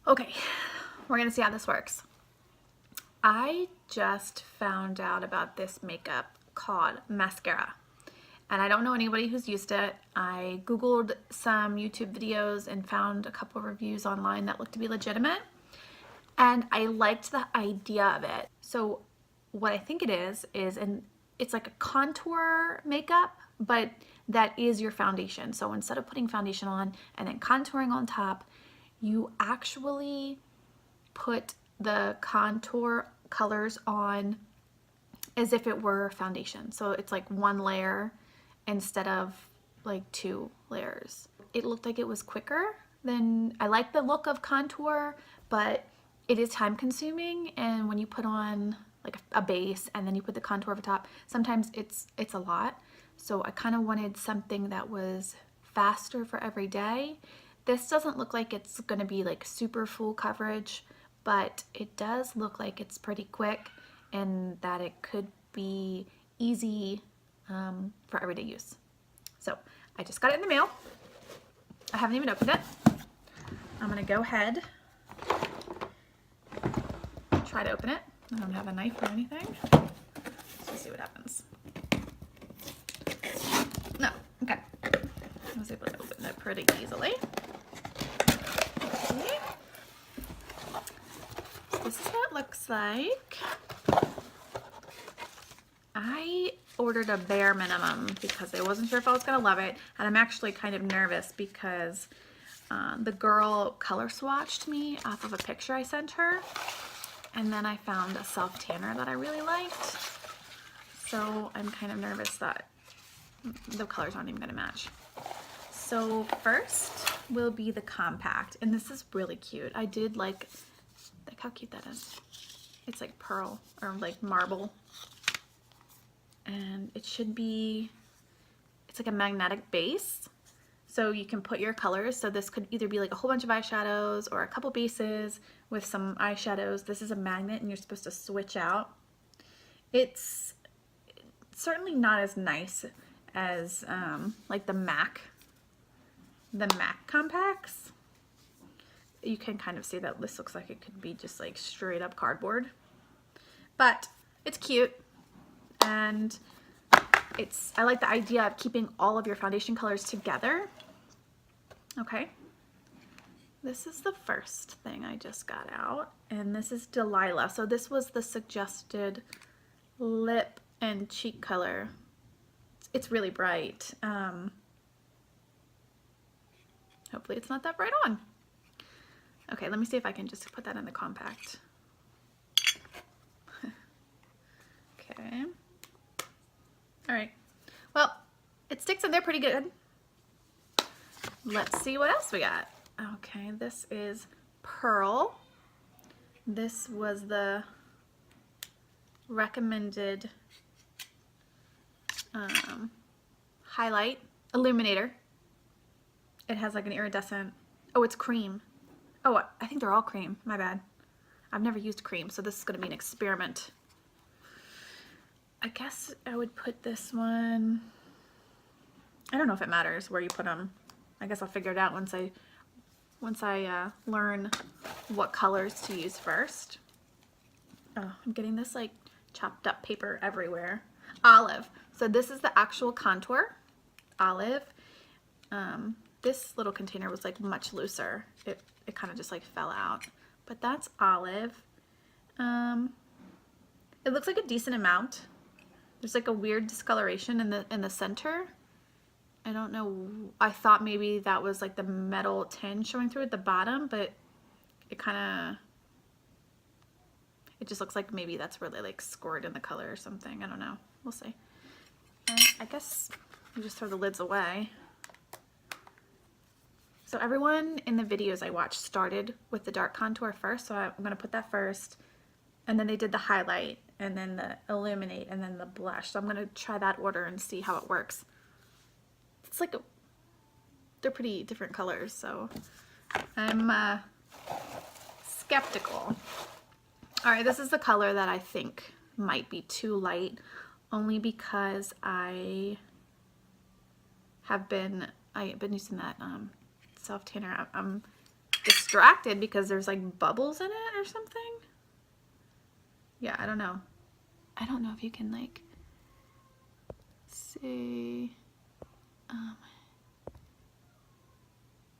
Okay, we're gonna see how this works. I just found out about this makeup called Maskcara, and I don't know anybody who's used it. I googled some YouTube videos and found a couple reviews online that looked to be legitimate, and I liked the idea of it. So what I think it is it's like a contour makeup, but that is your foundation. So instead of putting foundation on and then contouring on top, you actually put the contour colors on as if it were foundation. So it's like one layer instead of like 2 layers. It looked like it was quicker than, I like the look of contour, but it is time consuming, and when you put on like a base and then you put the contour over top, sometimes it's a lot. So I kind of wanted something that was faster for every day. This doesn't look like it's going to be like super full coverage, but it does look like it's pretty quick and that it could be easy for everyday use. So I just got it in the mail. I haven't even opened it. I'm going to go ahead, try to open it. I don't have a knife or anything. Let's see what happens. No, okay. I was able to open it pretty easily. Okay. This is what it looks like. I ordered a bare minimum because I wasn't sure if I was going to love it, and I'm actually kind of nervous because the girl color swatched me off of a picture I sent her, and then I found a self tanner that I really liked, so I'm kind of nervous that the colors aren't even going to match. So first will be the compact, and this is really cute. I did like how cute that is. It's like pearl or like marble, and it should be, it's like a magnetic base, so you can put your colors. So this could either be like a whole bunch of eyeshadows or a couple bases with some eyeshadows. This is a magnet and you're supposed to switch out. It's certainly not as nice as like the MAC compacts. You can kind of see that this looks like it could be just like straight up cardboard, but it's cute, and I like the idea of keeping all of your foundation colors together. Okay, this is the first thing I just got out, and this is Delilah. So this was the suggested lip and cheek color. It's really bright. Hopefully it's not that bright on. Okay, let me see if I can just put that in the compact. Okay. All right. Well, it sticks in there pretty good. Let's see what else we got. Okay, this is Pearl. This was the recommended highlight Illuminator. It has like an iridescent, oh, it's cream. Oh, I think they're all cream, my bad. I've never used cream, so this is gonna be an experiment. I guess I would put this one, I don't know if it matters where you put them. I guess I'll figure it out once I learn what colors to use first. Oh, I'm getting this like chopped up paper everywhere. Olive. So this is the actual contour. Olive. This little container was like much looser. It kind of just like fell out. But that's Olive. It looks like a decent amount. There's like a weird discoloration in the center. I don't know. I thought maybe that was like the metal tin showing through at the bottom, but it just looks like maybe that's where they like scored in the color or something. I don't know. We'll see. And I guess you just throw the lids away. So everyone in the videos I watched started with the dark contour first, so I'm gonna put that first, and then they did the highlight, and then the illuminate, and then the blush. So I'm gonna try that order and see how it works. It's like they're pretty different colors, so I'm skeptical. All right, this is the color that I think might be too light, only because I've been using that self tanner. I'm distracted because there's like bubbles in it or something. Yeah, I don't know. I don't know if you can like see.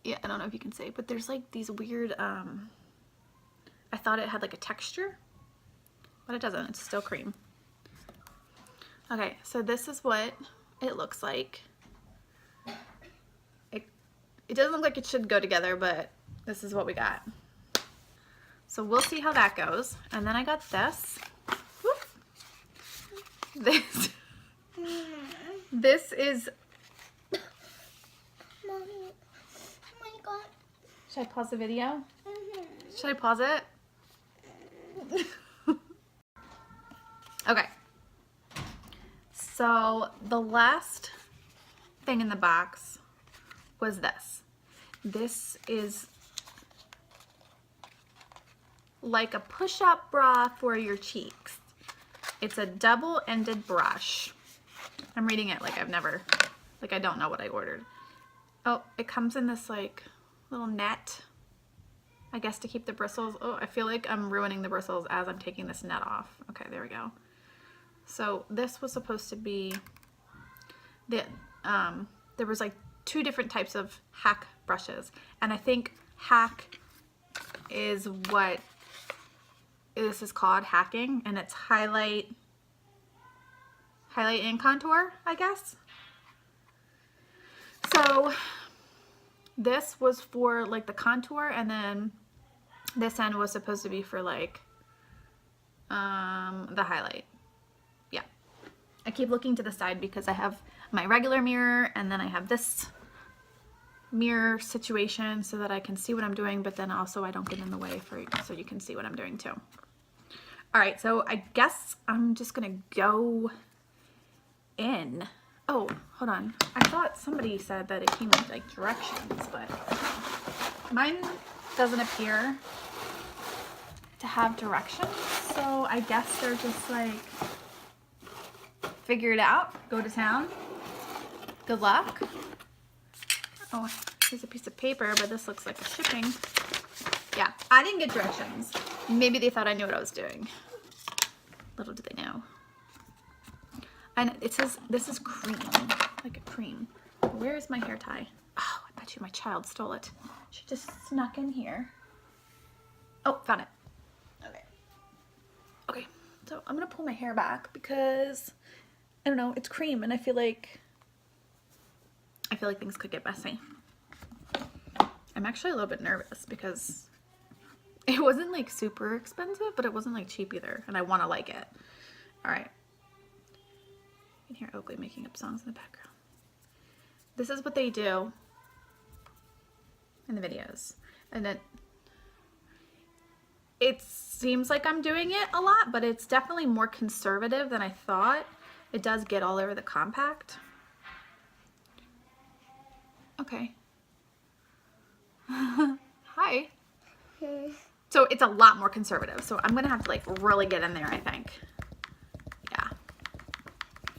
Yeah, I don't know if you can see, but there's like these weird, I thought it had like a texture, but it doesn't. It's still cream. Okay, so this is what it looks like. It doesn't look like it should go together, but this is what we got. So we'll see how that goes. And then I got this. Whoop. This is... Mommy, oh my God. Should I pause the video? Mm-hmm. Should I pause it? Okay. So the last thing in the box was this. This is like a push-up bra for your cheeks. It's a double-ended brush. I'm reading it like I don't know what I ordered. Oh, it comes in this like little net, I guess, to keep the bristles. Oh, I feel like I'm ruining the bristles as I'm taking this net off. Okay, there we go. So this was supposed to be the, there was like 2 different types of hack brushes, and I think hack is what this is called, hacking, and it's highlight and contour, I guess. So this was for like the contour, and then this end was supposed to be for like the highlight. Yeah, I keep looking to the side because I have my regular mirror, and then I have this mirror situation so that I can see what I'm doing, but then also I don't get in the way so you can see what I'm doing too. All right, so I guess I'm just gonna go in. Oh, hold on. I thought somebody said that it came with like directions, but mine doesn't appear to have directions, so I guess they're just like, figure it out, go to town, good luck. Oh, here's a piece of paper, but this looks like a shipping. Yeah, I didn't get directions. Maybe they thought I knew what I was doing. Little did they know. And it says this is cream, like a cream. Where is my hair tie? Oh, I bet you my child stole it. She just snuck in here. Oh, found it. Okay. Okay, so I'm gonna pull my hair back because, I don't know, it's cream, and I feel like things could get messy. I'm actually a little bit nervous because it wasn't like super expensive, but it wasn't like cheap either, and I want to like it. All right. You can hear Oakley making up songs in the background. This is what they do in the videos, and it seems like I'm doing it a lot, but it's definitely more conservative than I thought. It does get all over the compact. Okay. Hi. So it's a lot more conservative. So I'm gonna have to like really get in there, I think. Yeah.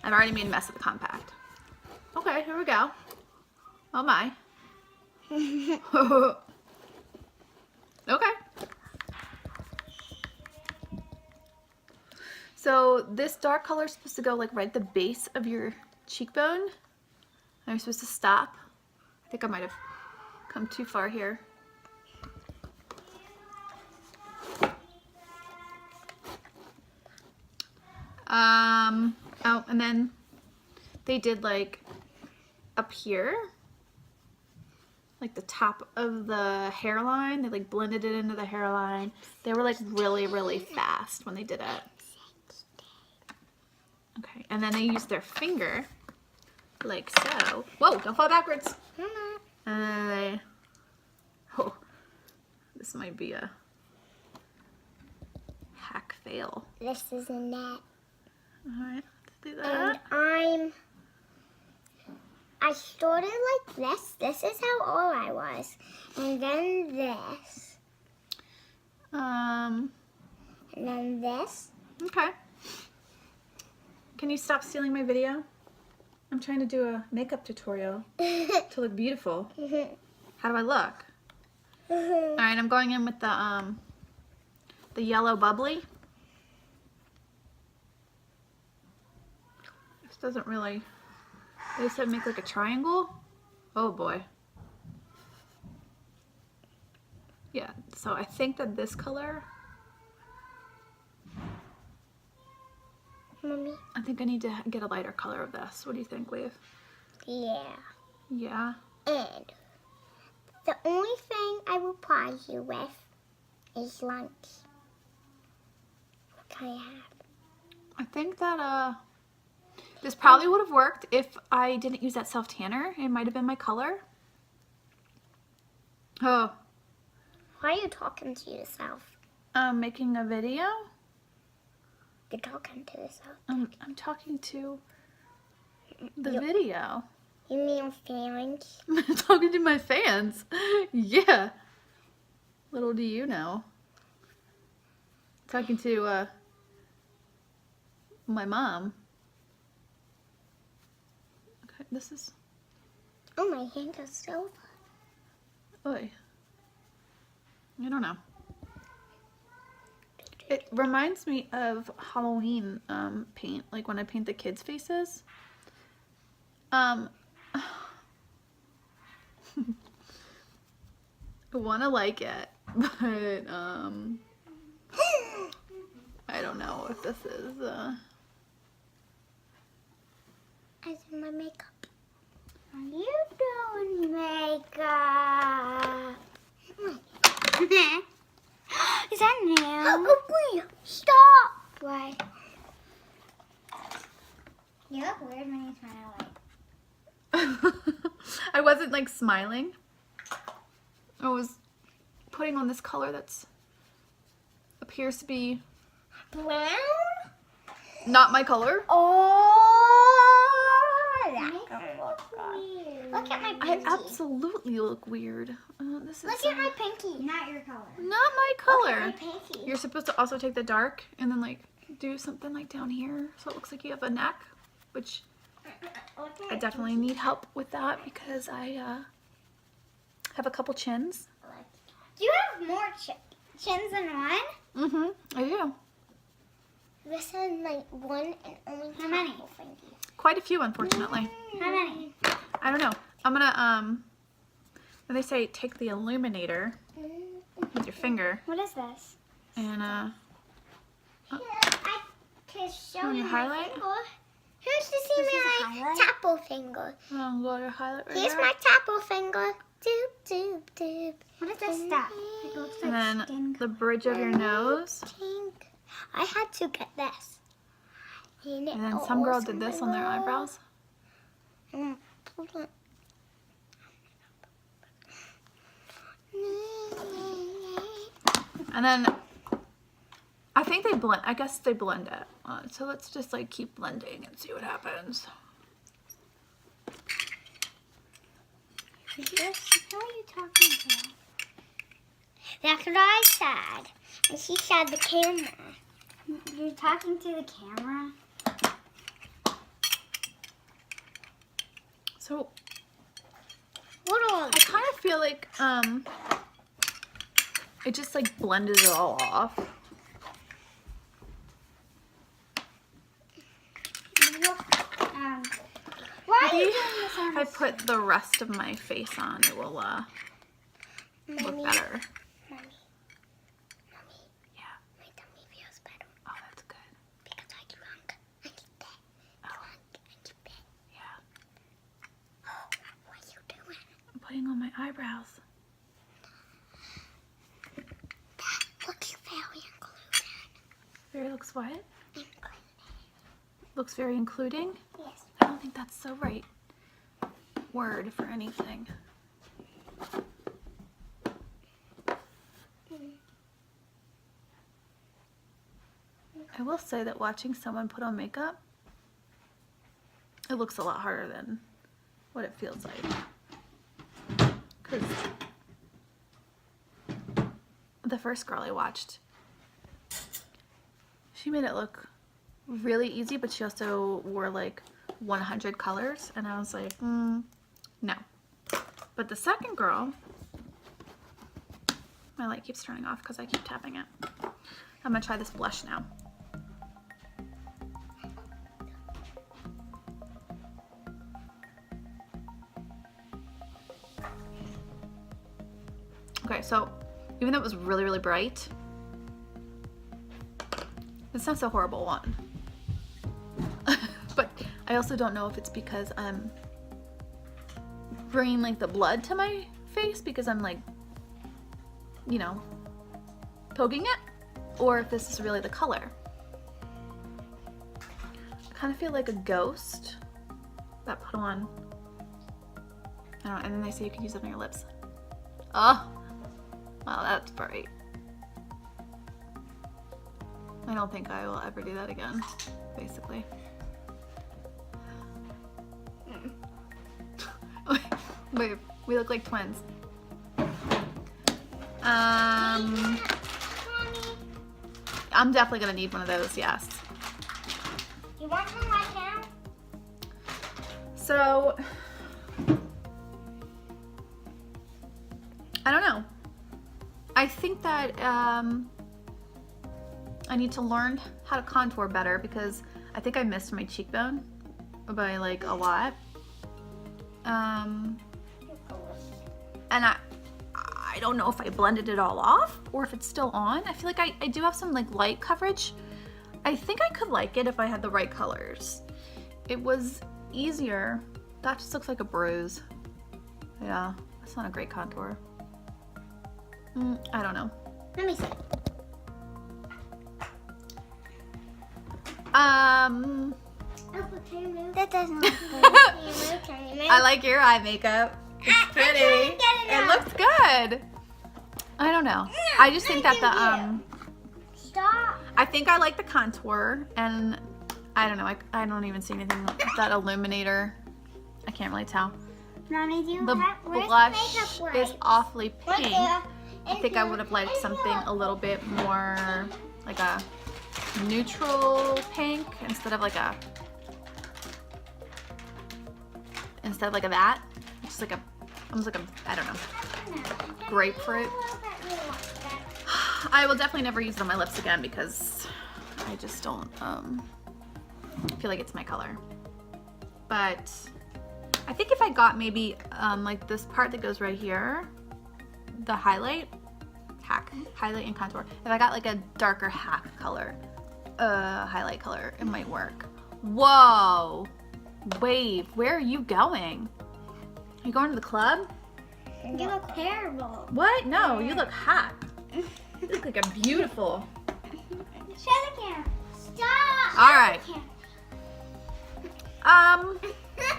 I've already made a mess of the compact. Okay, here we go. Oh my. Okay. So this dark color is supposed to go like right at the base of your cheekbone. I'm supposed to stop. I think I might have come too far here. Oh, and then they did like up here, like the top of the hairline. They like blended it into the hairline. They were like really, really fast when they did it. Okay, and then they used their finger like so. Whoa, don't fall backwards. Oh, this might be a hack fail. This is a net. Alright, let's do that. And I started like this. This is how old I was. And then this. And then this. Okay. Can you stop stealing my video? I'm trying to do a makeup tutorial to look beautiful. How do I look? All right, I'm going in with the yellow bubbly. This doesn't really, they said make like a triangle. Oh boy. Yeah, so I think that this color, Mommy? I think I need to get a lighter color of this. What do you think, Leif? Yeah. Yeah. And the only thing I will prize you with is lunch. What can I have? I think that this probably would have worked if I didn't use that self tanner. It might have been my color. Oh, Why are you talking to yourself? I'm making a video. You're talking to yourself. I'm talking to the video. You mean feelings? I'm talking to my fans. Yeah. Little do you know. Talking to my mom. Okay, this is. Oh, my hand is silver. Oy. I don't know. It reminds me of Halloween paint, like when I paint the kids' faces. I want to like it, but I don't know if this is I do my makeup. Are you doing makeup? Is that new? Oh, wait. Stop. Why? You look weird when you smile like. I wasn't like smiling. I was putting on this color that's appears to be Brown? not my color. Oh, that could look weird. Look at my I pinky. absolutely look weird. This is Look at my pinky. Not your color. not my color. Look at my pinky. You're supposed to also take the dark and then like do something like down here so it looks like you have a neck, which I definitely need help with that because I have a couple chins. Do you have more chins than one? I do. This is like one and only How many? Fingers. Quite a few, unfortunately. How many? I don't know. I'm gonna when they say take the Illuminator with your finger What is this? and I can show On you your my highlight? finger. Here's to see This is a my highlight? tapple finger. go to highlight right Here's there. my tapple finger. Doop, doop, doop. What is this stuff? It looks like And then skin the bridge of your nose. Pink. I had to get this. And then some girl did this on their eyebrows. And then I think they blend. I guess they blend it. So let's just like keep blending and see what happens. Who are you talking to? That's what I said. And she said the camera. You're talking to the camera? So What are I kind of feel like it just like blended it all off. Why are Maybe you doing this on if I put the rest of my face on, it will look Mommy, better. Mommy, Yeah. my tummy feels better Oh, that's good. because I drunk. I keep it. Drunk. I keep it. Yeah. What are you doing? I'm putting on my eyebrows. That looks very including. Very looks what? Looks very including? Yes. I don't think that's the right word for anything. I will say that watching someone put on makeup, it looks a lot harder than what it feels like. Because the first girl I watched, she made it look really easy, but she also wore like 100 colors, and I was like, no. But the second girl, My light keeps turning off because I keep tapping it. I'm gonna try this blush now. Okay, so even though it was really, really bright, it's not so horrible one. But I also don't know if it's because I'm bringing like the blood to my face because I'm like, you know, poking it, or if this is really the color. I kind of feel like a ghost that put on, I don't know, and then they say you can use it on your lips. Oh, wow, that's bright. I don't think I will ever do that again, basically. Wait, we look like twins. I'm definitely gonna need one of those, yes. You want one right now? So, I don't know. I think that I need to learn how to contour better because I think I missed my cheekbone by like a lot. And I don't know if I blended it all off or if it's still on. I feel like I do have some like light coverage. I think I could like it if I had the right colors. It was easier. That just looks like a bruise. Yeah, that's not a great contour. I don't know. Let me see. That doesn't look good. I like your eye makeup. It's pretty. It looks good. I don't know. I just think that the Stop. I think I like the contour, and I don't know. I don't even see anything with that Illuminator. I can't really tell. Mommy, do you The have blush makeup is wipes? awfully pink. Right I think I would have liked something a little bit more like a neutral pink instead of like a that. Just like a almost like a, I don't know, grapefruit. I will definitely never use it on my lips again because I just don't feel like it's my color. But I think if I got maybe like this part that goes right here, the highlight and contour. If I got like a darker highlight color, it might work. Whoa, Wave, where are you going? Are you going to the club? You look terrible. What? No, you look hot. You look like a beautiful. Show the camera. Stop. All right. I'll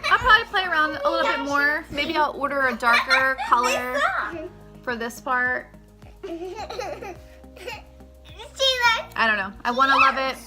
probably play around a little bit more. Maybe I'll order a darker color for this part. See that? I don't know. I want to love it.